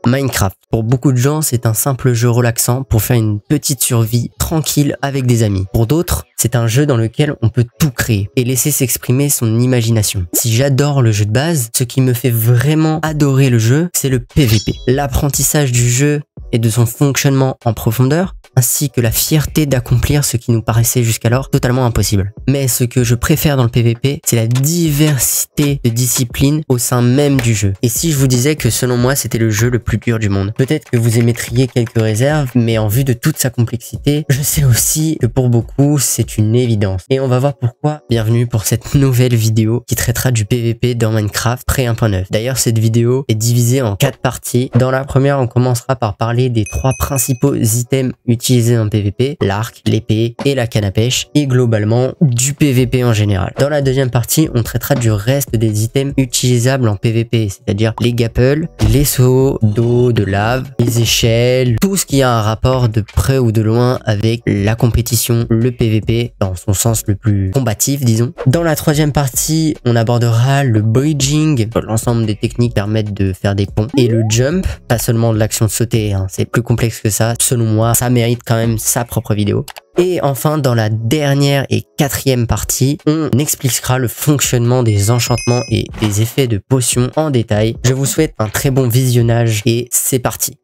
Minecraft. Pour beaucoup de gens, c'est un simple jeu relaxant pour faire une petite survie tranquille avec des amis. Pour d'autres, c'est un jeu dans lequel on peut tout créer et laisser s'exprimer son imagination. Si j'adore le jeu de base, ce qui me fait vraiment adorer le jeu, c'est le PVP. L'apprentissage du jeu et de son fonctionnement en profondeur, ainsi que la fierté d'accomplir ce qui nous paraissait jusqu'alors totalement impossible. Mais ce que je préfère dans le PVP, c'est la diversité de disciplines au sein même du jeu. Et si je vous disais que selon moi, c'était le jeu le plus dur du monde, peut-être que vous émettriez quelques réserves, mais en vue de toute sa complexité, je sais aussi que pour beaucoup, c'est une évidence. Et on va voir pourquoi. Bienvenue pour cette nouvelle vidéo qui traitera du PVP dans Minecraft pré 1.9. D'ailleurs, cette vidéo est divisée en 4 parties. Dans la première, on commencera par parler des 3 principaux items utilisés en PVP, l'arc, l'épée et la canne à pêche, et globalement du PVP en général. Dans la deuxième partie, on traitera du reste des items utilisables en PVP, c'est-à-dire les gapples, les seaux d'eau, de lave, les échelles, tout ce qui a un rapport de près ou de loin avec la compétition, le PVP, dans son sens le plus combatif, disons. Dans la troisième partie, on abordera le bridging, l'ensemble des techniques qui permettent de faire des ponts, et le jump, pas seulement de l'action de sauter, hein, c'est plus complexe que ça. Selon moi, ça mérite quand même sa propre vidéo. Et enfin, dans la dernière et quatrième partie, on expliquera le fonctionnement des enchantements et des effets de potions en détail. Je vous souhaite un très bon visionnage et c'est parti.